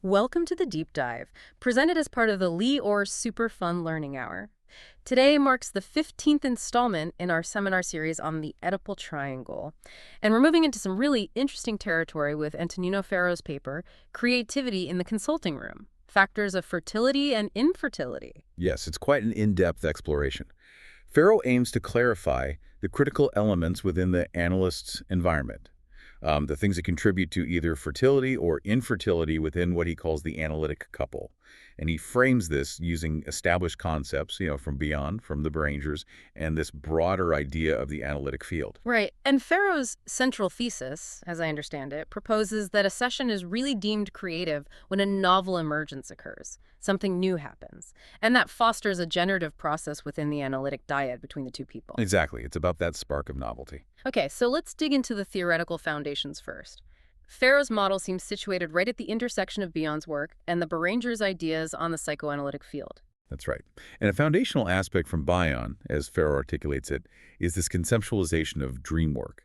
Welcome to the Deep Dive, presented as part of the Lee Orr Super Fun Learning Hour. Today marks the 15th installment in our seminar series on the Oedipal Triangle. And we're moving into some really interesting territory with Antonino Ferro's paper, Creativity in the Consulting Room, Factors of Fertility and Infertility. Yes, it's quite an in-depth exploration. Ferro aims to clarify the critical elements within the analyst's environment, the things that contribute to either fertility or infertility within what he calls the analytic couple. And he frames this using established concepts, from the Rangers, and this broader idea of the analytic field. Right. And Ferro's central thesis, as I understand it, proposes that a session is really deemed creative when a novel emergence occurs. Something new happens. And that fosters a generative process within the analytic dyad between the two people. Exactly. It's about that spark of novelty. Okay, so let's dig into the theoretical foundations first. Ferro's model seems situated right at the intersection of Bion's work and the Beranger's ideas on the psychoanalytic field. That's right. And a foundational aspect from Bion, as Ferro articulates it, is this conceptualization of dream work.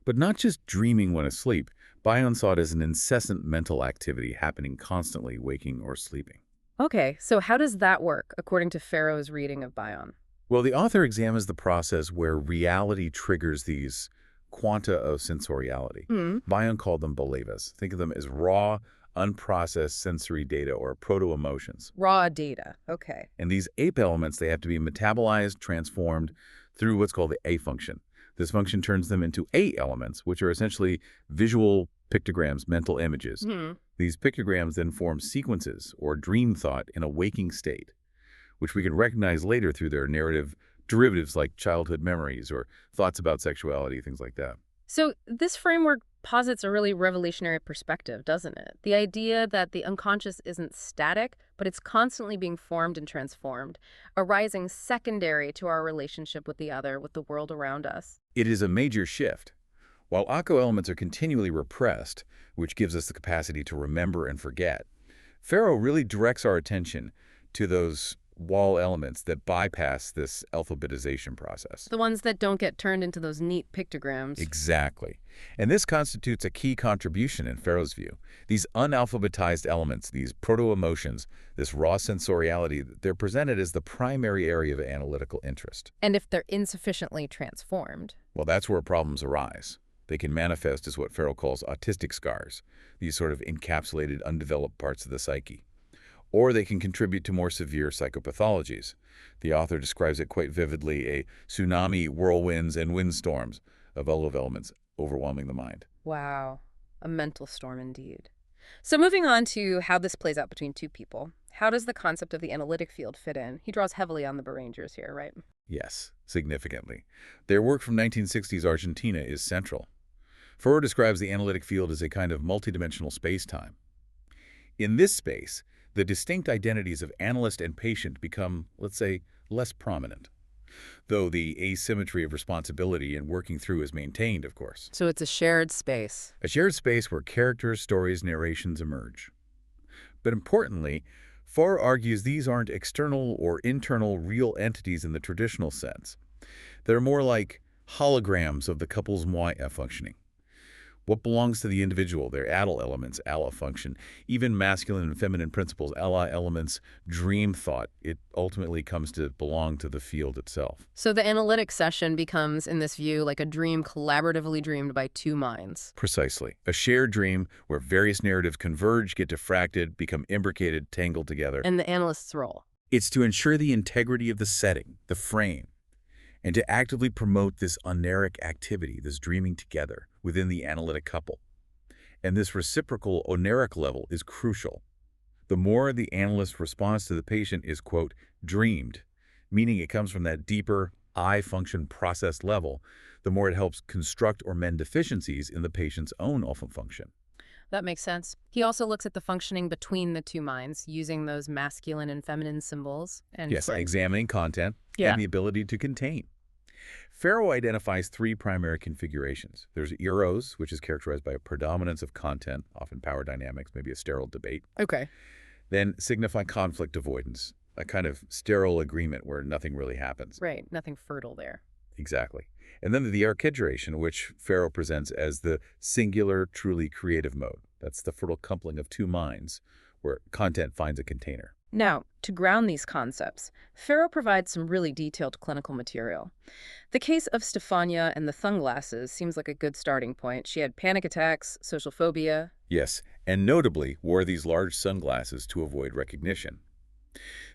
But not just dreaming when asleep. Bion saw it as an incessant mental activity happening constantly, waking or sleeping. Okay, so how does that work, according to Ferro's reading of Bion? Well, the author examines the process where reality triggers these quanta of sensoriality. Bion called them bolevas. Think of them as raw, unprocessed sensory data or proto-emotions. Raw data, okay. And these ape elements, they have to be metabolized, transformed through what's called the A function. This function turns them into A elements, which are essentially visual pictograms, mental images. These pictograms then form sequences or dream thought in a waking state, which we can recognize later through their narrative derivatives like childhood memories or thoughts about sexuality, things like that. So this framework posits a really revolutionary perspective, doesn't it? The idea that the unconscious isn't static, but it's constantly being formed and transformed, arising secondary to our relationship with the other, with the world around us. It is a major shift. While Akko elements are continually repressed, which gives us the capacity to remember and forget, Ferro really directs our attention to those wall elements that bypass this alphabetization process. The ones that don't get turned into those neat pictograms. Exactly. And this constitutes a key contribution in Ferro's view. These unalphabetized elements, these proto-emotions, this raw sensoriality, they're presented as the primary area of analytical interest. And if they're insufficiently transformed? Well, that's where problems arise. They can manifest as what Ferro calls autistic scars, these sort of encapsulated, undeveloped parts of the psyche. Or they can contribute to more severe psychopathologies. The author describes it quite vividly, a tsunami, whirlwinds, and windstorms of all of elements overwhelming the mind. Wow, a mental storm indeed. So moving on to how this plays out between two people, how does the concept of the analytic field fit in? He draws heavily on the Berangers here, right? Yes, significantly. Their work from 1960s Argentina is central. Ferro describes the analytic field as a kind of multidimensional space-time. In this space, the distinct identities of analyst and patient become, let's say, less prominent, though the asymmetry of responsibility and working through is maintained, of course. So it's a shared space. A shared space where characters, stories, narrations emerge. But importantly, Ferro argues these aren't external or internal real entities in the traditional sense. They're more like holograms of the couple's moi functioning. What belongs to the individual, their adult elements, ala function, even masculine and feminine principles, ala elements, dream thought, it ultimately comes to belong to the field itself. So the analytic session becomes, in this view, like a dream collaboratively dreamed by two minds. Precisely. A shared dream where various narratives converge, get diffracted, become imbricated, tangled together. And the analyst's role? It's to ensure the integrity of the setting, the frame, and to actively promote this oneric activity, this dreaming together, within the analytic couple. And this reciprocal oneric level is crucial. The more the analyst's response to the patient is, quote, dreamed, meaning it comes from that deeper I function process level, the more it helps construct or mend deficiencies in the patient's own alpha function. That makes sense. He also looks at the functioning between the two minds, using those masculine and feminine symbols. And yes, examining content and the ability to contain. Ferro identifies three primary configurations. There's eros, which is characterized by a predominance of content, often power dynamics, maybe a sterile debate. Okay. Then signify conflict avoidance, a kind of sterile agreement where nothing really happens. Right, nothing fertile there. Exactly. And then the archegeration, which Farrow presents as the singular, truly creative mode. That's the fertile coupling of two minds, where content finds a container. Now, to ground these concepts, Farrow provides some really detailed clinical material. The case of Stefania and the sunglasses seems like a good starting point. She had panic attacks, social phobia. Yes, and notably wore these large sunglasses to avoid recognition.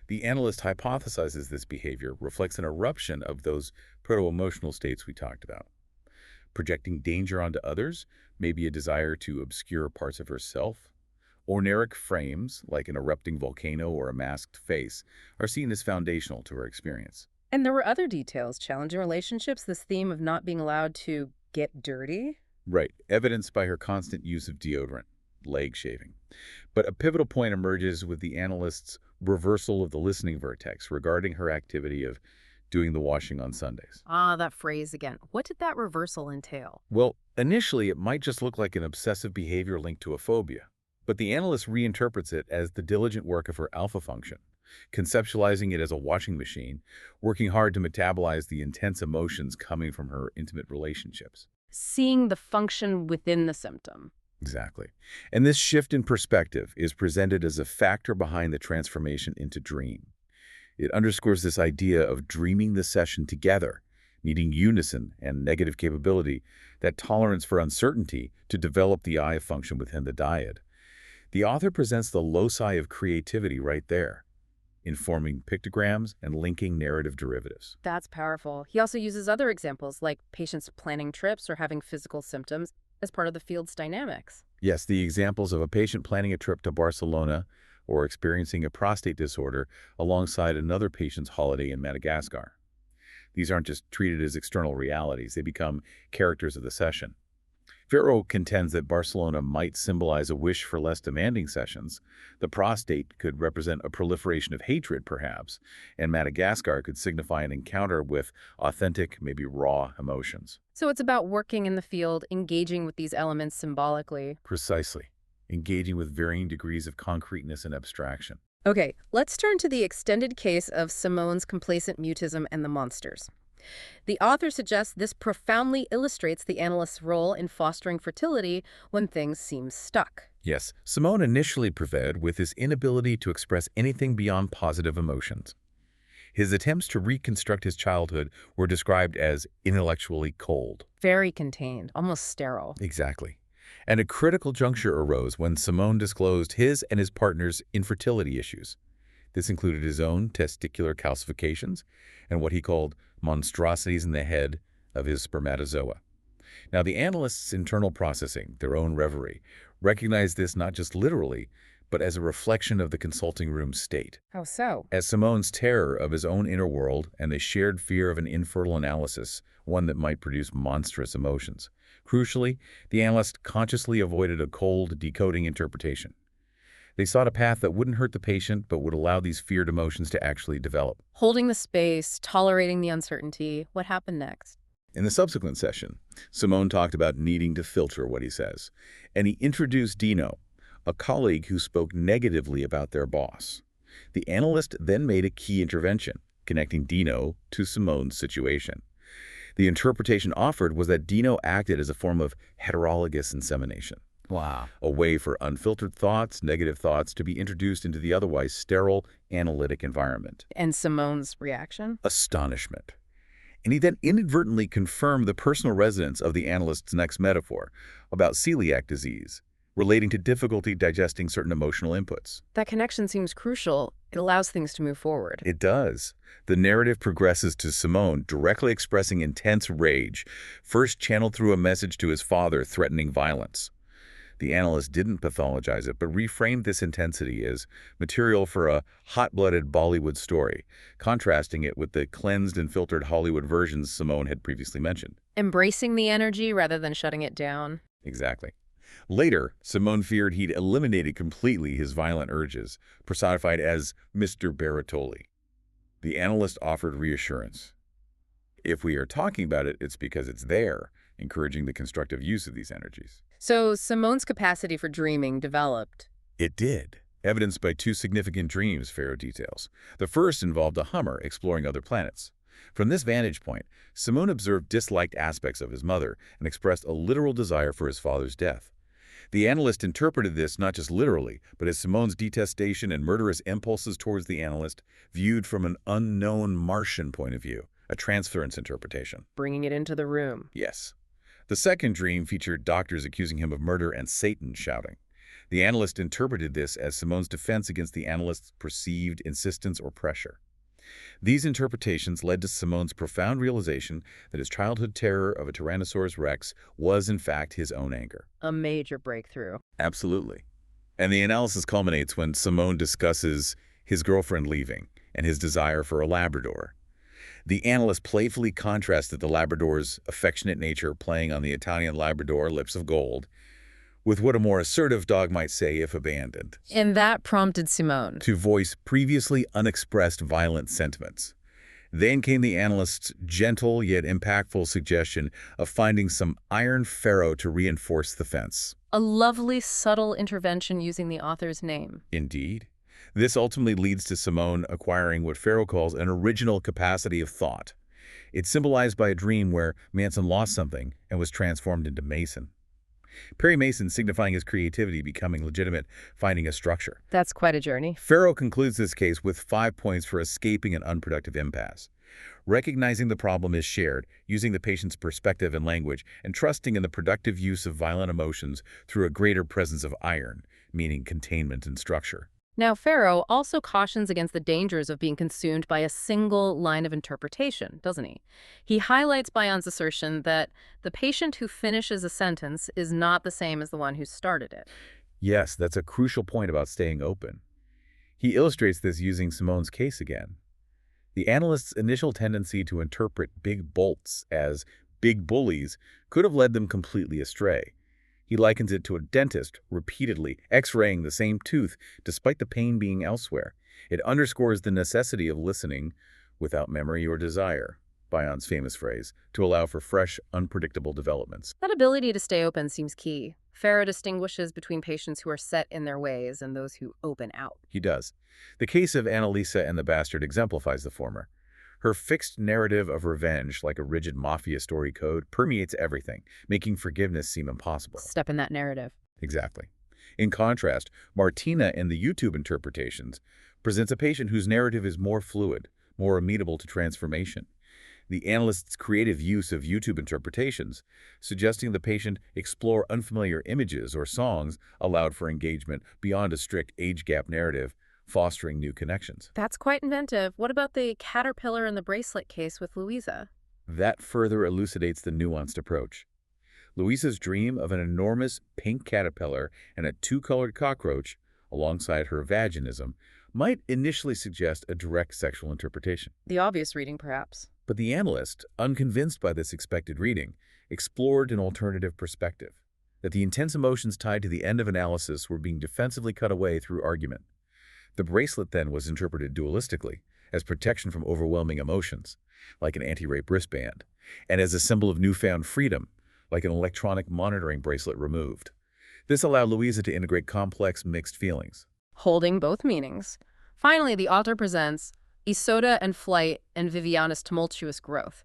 The analyst hypothesizes this behavior reflects an eruption of those proto-emotional states we talked about. Projecting danger onto others, maybe a desire to obscure parts of herself. Oniric frames, like an erupting volcano or a masked face, are seen as foundational to her experience. And there were other details, challenging relationships, this theme of not being allowed to get dirty. Right, evidenced by her constant use of deodorant, leg shaving. But a pivotal point emerges with the analyst's reversal of the listening vertex regarding her activity of doing the washing on Sundays. Ah, that phrase again. What did that reversal entail? Well, initially it might just look like an obsessive behavior linked to a phobia, but the analyst reinterprets it as the diligent work of her alpha function, conceptualizing it as a washing machine, working hard to metabolize the intense emotions coming from her intimate relationships. Seeing the function within the symptom. Exactly. And this shift in perspective is presented as a factor behind the transformation into dream. It underscores this idea of dreaming the session together, needing unison and negative capability, that tolerance for uncertainty to develop the I function within the dyad. The author presents the loci of creativity right there, informing pictograms and linking narrative derivatives. That's powerful. He also uses other examples, like patients planning trips or having physical symptoms, as part of the field's dynamics. Yes, the examples of a patient planning a trip to Barcelona or experiencing a prostate disorder alongside another patient's holiday in Madagascar. These aren't just treated as external realities, they become characters of the session. Farrow contends that Barcelona might symbolize a wish for less demanding sessions. The prostate could represent a proliferation of hatred, perhaps, and Madagascar could signify an encounter with authentic, maybe raw emotions. So it's about working in the field, engaging with these elements symbolically. Precisely. Engaging with varying degrees of concreteness and abstraction. Okay, let's turn to the extended case of Simone's complacent mutism and the monsters. The author suggests this profoundly illustrates the analyst's role in fostering fertility when things seem stuck. Yes, Simone initially prevailed with his inability to express anything beyond positive emotions. His attempts to reconstruct his childhood were described as intellectually cold. Very contained, almost sterile. Exactly. And a critical juncture arose when Simone disclosed his and his partner's infertility issues. This included his own testicular calcifications and what he called monstrosities in the head of his spermatozoa. Now, the analyst's internal processing, their own reverie, recognized this not just literally, but as a reflection of the consulting room's state. How so? As Simone's terror of his own inner world and the shared fear of an infertile analysis, one that might produce monstrous emotions. Crucially, the analyst consciously avoided a cold, decoding interpretation. They sought a path that wouldn't hurt the patient, but would allow these feared emotions to actually develop. Holding the space, tolerating the uncertainty. What happened next? In the subsequent session, Simone talked about needing to filter what he says, and he introduced Dino, a colleague who spoke negatively about their boss. The analyst then made a key intervention, connecting Dino to Simone's situation. The interpretation offered was that Dino acted as a form of heterologous insemination. Wow. A way for unfiltered thoughts, negative thoughts, to be introduced into the otherwise sterile, analytic environment. And Simone's reaction? Astonishment. And he then inadvertently confirmed the personal resonance of the analyst's next metaphor about celiac disease, relating to difficulty digesting certain emotional inputs. That connection seems crucial. It allows things to move forward. It does. The narrative progresses to Simone directly expressing intense rage, first channeled through a message to his father threatening violence. The analyst didn't pathologize it, but reframed this intensity as material for a hot-blooded Bollywood story, contrasting it with the cleansed and filtered Hollywood versions Simone had previously mentioned. Embracing the energy rather than shutting it down. Exactly. Later, Simone feared he'd eliminated completely his violent urges, personified as Mr. Baratoli. The analyst offered reassurance. If we are talking about it, it's because it's there, encouraging the constructive use of these energies. So Simone's capacity for dreaming developed. It did, evidenced by two significant dreams Farrow details. The first involved a Hummer exploring other planets. From this vantage point, Simone observed disliked aspects of his mother and expressed a literal desire for his father's death. The analyst interpreted this not just literally, but as Simone's detestation and murderous impulses towards the analyst, viewed from an unknown Martian point of view, a transference interpretation. Bringing it into the room. Yes. The second dream featured doctors accusing him of murder and Satan shouting. The analyst interpreted this as Simone's defense against the analyst's perceived insistence or pressure. These interpretations led to Simone's profound realization that his childhood terror of a Tyrannosaurus rex was, in fact, his own anger. A major breakthrough. Absolutely. And the analysis culminates when Simone discusses his girlfriend leaving and his desire for a Labrador. The analyst playfully contrasted the Labrador's affectionate nature playing on the Italian Labrador lips of gold with what a more assertive dog might say if abandoned. And that prompted Simone to voice previously unexpressed violent sentiments. Then came the analyst's gentle yet impactful suggestion of finding some iron ferro to reinforce the fence. a lovely, subtle intervention using the author's name. Indeed. This ultimately leads to Simone acquiring what Farrow calls an original capacity of thought. It's symbolized by a dream where Manson lost something and was transformed into Mason. Perry Mason signifying his creativity becoming legitimate, finding a structure. That's quite a journey. Farrow concludes this case with 5 points for escaping an unproductive impasse. Recognizing the problem is shared, using the patient's perspective and language, and trusting in the productive use of violent emotions through a greater presence of iron, meaning containment and structure. Now, Farrow also cautions against the dangers of being consumed by a single line of interpretation, doesn't he? He highlights Bion's assertion that the patient who finishes a sentence is not the same as the one who started it. Yes, that's a crucial point about staying open. He illustrates this using Simone's case again. The analyst's initial tendency to interpret big bolts as big bullies could have led them completely astray. He likens it to a dentist repeatedly x-raying the same tooth despite the pain being elsewhere. It underscores the necessity of listening without memory or desire, Bion's famous phrase, to allow for fresh, unpredictable developments. That ability to stay open seems key. Farrow distinguishes between patients who are set in their ways and those who open out. He does. The case of Annalisa and the Bastard exemplifies the former. Her fixed narrative of revenge, like a rigid mafia story code, permeates everything, making forgiveness seem impossible. Step in that narrative. Exactly. In contrast, Martina in the YouTube interpretations presents a patient whose narrative is more fluid, more amenable to transformation. The analyst's creative use of YouTube interpretations, suggesting the patient explore unfamiliar images or songs, allowed for engagement beyond a strict age gap narrative, fostering new connections. That's quite inventive. What about the caterpillar and the bracelet case with Louisa? That further elucidates the nuanced approach. Louisa's dream of an enormous pink caterpillar and a two-colored cockroach, alongside her vaginism, might initially suggest a direct sexual interpretation. The obvious reading, perhaps. But the analyst, unconvinced by this expected reading, explored an alternative perspective, that the intense emotions tied to the end of analysis were being defensively cut away through argument. The bracelet then was interpreted dualistically, as protection from overwhelming emotions, like an anti-rape wristband, and as a symbol of newfound freedom, like an electronic monitoring bracelet removed. This allowed Louisa to integrate complex, mixed feelings. Holding both meanings. Finally, the author presents Isoda and flight and Viviana's tumultuous growth,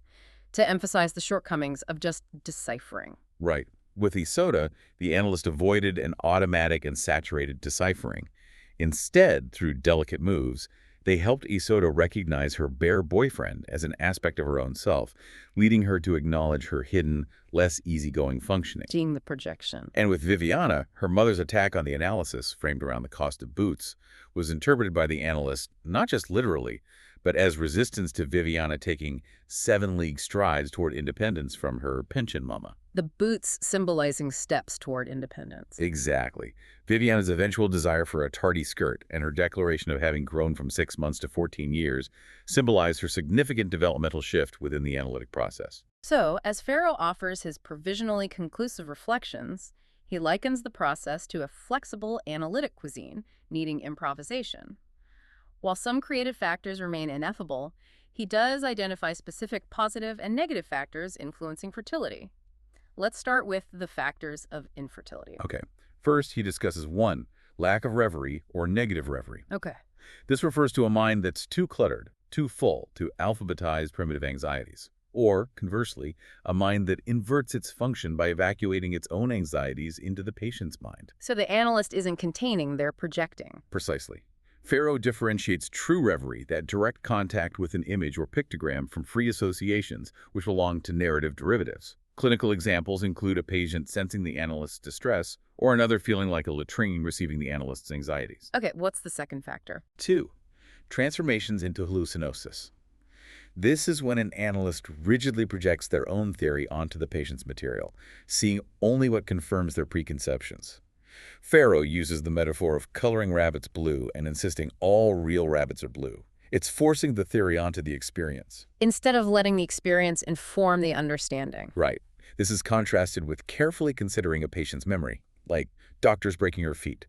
to emphasize the shortcomings of just deciphering. Right. With Isoda, the analyst avoided an automatic and saturated deciphering. Instead, through delicate moves, they helped Isoda recognize her bare boyfriend as an aspect of her own self, leading her to acknowledge her hidden, less easygoing functioning. Seeing the projection. And with Viviana, her mother's attack on the analysis, framed around the cost of boots, was interpreted by the analyst not just literally, but as resistance to Viviana taking 7 league strides toward independence from her pension mama. The boots symbolizing steps toward independence. Exactly. Viviana's eventual desire for a tardy skirt and her declaration of having grown from 6 months to 14 years symbolize her significant developmental shift within the analytic process. So, as Farrow offers his provisionally conclusive reflections, he likens the process to a flexible analytic cuisine needing improvisation. While some creative factors remain ineffable, he does identify specific positive and negative factors influencing fertility. Let's start with the factors of infertility. Okay. First, he discusses 1, lack of reverie or negative reverie. Okay. This refers to a mind that's too cluttered, too full to alphabetize primitive anxieties. Or, conversely, a mind that inverts its function by evacuating its own anxieties into the patient's mind. So the analyst isn't containing, they're projecting. Precisely. Faro differentiates true reverie, that direct contact with an image or pictogram, from free associations, which belong to narrative derivatives. Clinical examples include a patient sensing the analyst's distress, or another feeling like a latrine receiving the analyst's anxieties. Okay, what's the second factor? 2. Transformations into hallucinosis. This is when an analyst rigidly projects their own theory onto the patient's material, seeing only what confirms their preconceptions. Faro uses the metaphor of coloring rabbits blue and insisting all real rabbits are blue. It's forcing the theory onto the experience. Instead of letting the experience inform the understanding. Right. This is contrasted with carefully considering a patient's memory, like doctors breaking her feet.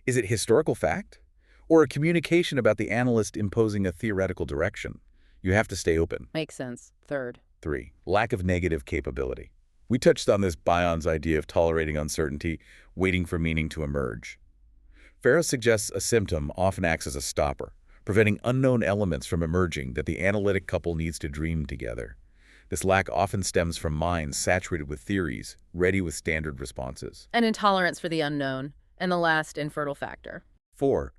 Is it historical fact? Or a communication about the analyst imposing a theoretical direction? You have to stay open. Makes sense. Third. 3. Lack of negative capability. We touched on this Bayon's idea of tolerating uncertainty, waiting for meaning to emerge. Faro suggests a symptom often acts as a stopper, preventing unknown elements from emerging that the analytic couple needs to dream together. This lack often stems from minds saturated with theories, ready with standard responses. An intolerance for the unknown. And the last, infertile factor. 4.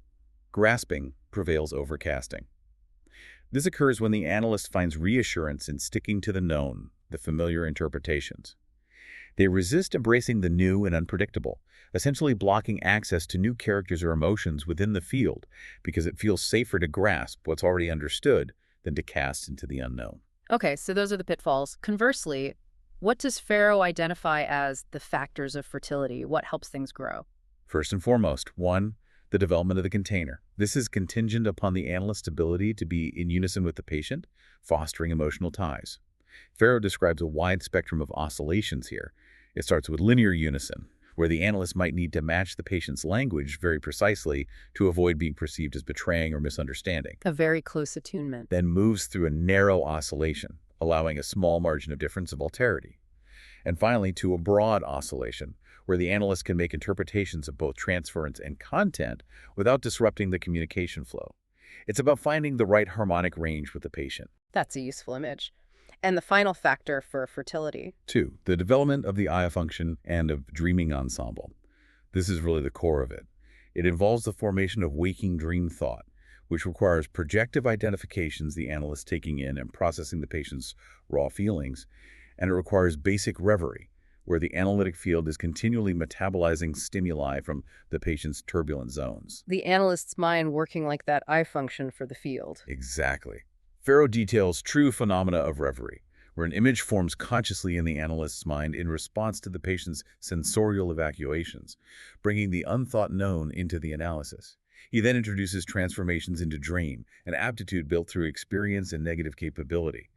Grasping prevails over casting. This occurs when the analyst finds reassurance in sticking to the known, the familiar interpretations. They resist embracing the new and unpredictable, essentially blocking access to new characters or emotions within the field because it feels safer to grasp what's already understood than to cast into the unknown. Okay, so those are the pitfalls. Conversely, what does Faro identify as the factors of fertility? What helps things grow? First and foremost, 1. The development of the container. This is contingent upon the analyst's ability to be in unison with the patient, fostering emotional ties. Faro describes a wide spectrum of oscillations here. It starts with linear unison, where the analyst might need to match the patient's language very precisely to avoid being perceived as betraying or misunderstanding. A very close attunement. Then moves through a narrow oscillation, allowing a small margin of difference of alterity. And finally, to a broad oscillation, where the analyst can make interpretations of both transference and content without disrupting the communication flow. It's about finding the right harmonic range with the patient. That's a useful image. And the final factor for fertility. 2. The development of the eye function and of dreaming ensemble. This is really the core of it. It involves the formation of waking dream thought, which requires projective identifications the analyst taking in and processing the patient's raw feelings, and it requires basic reverie, where the analytic field is continually metabolizing stimuli from the patient's turbulent zones. The analyst's mind working like that eye function for the field. Exactly. Faro details true phenomena of reverie, where an image forms consciously in the analyst's mind in response to the patient's sensorial evacuations, bringing the unthought known into the analysis. He then introduces transformations into dream, an aptitude built through experience and negative capability.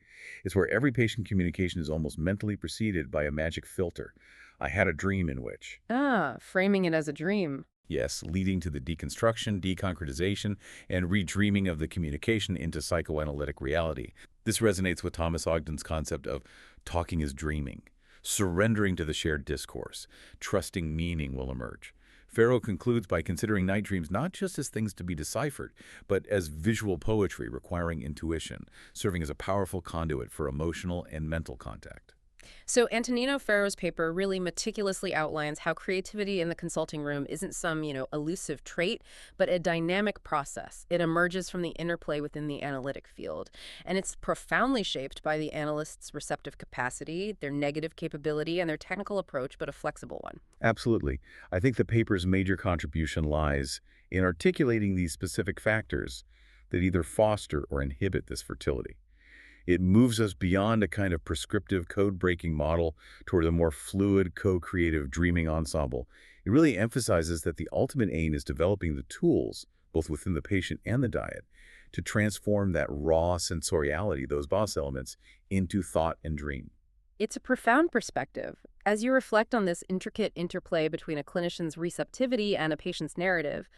It's where every patient communication is almost mentally preceded by a magic filter. I had a dream in which. Framing it as a dream. Yes, leading to the deconstruction, deconcretization, and redreaming of the communication into psychoanalytic reality. This resonates with Thomas Ogden's concept of talking is dreaming, surrendering to the shared discourse, trusting meaning will emerge. Faro concludes by considering night dreams not just as things to be deciphered, but as visual poetry requiring intuition, serving as a powerful conduit for emotional and mental contact. So Antonino Ferro's paper really meticulously outlines how creativity in the consulting room isn't some, elusive trait, but a dynamic process. It emerges from the interplay within the analytic field. And it's profoundly shaped by the analyst's receptive capacity, their negative capability, and their technical approach, but a flexible one. Absolutely. I think the paper's major contribution lies in articulating these specific factors that either foster or inhibit this fertility. It moves us beyond a kind of prescriptive code-breaking model toward a more fluid, co-creative dreaming ensemble. It really emphasizes that the ultimate aim is developing the tools, both within the patient and the diet, to transform that raw sensoriality, those boss elements, into thought and dream. It's a profound perspective. As you reflect on this intricate interplay between a clinician's receptivity and a patient's narrative,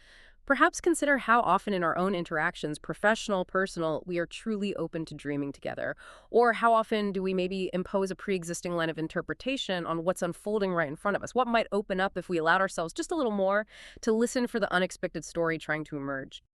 perhaps consider how often in our own interactions, professional, personal, we are truly open to dreaming together. Or how often do we maybe impose a pre-existing line of interpretation on what's unfolding right in front of us? What might open up if we allowed ourselves just a little more to listen for the unexpected story trying to emerge?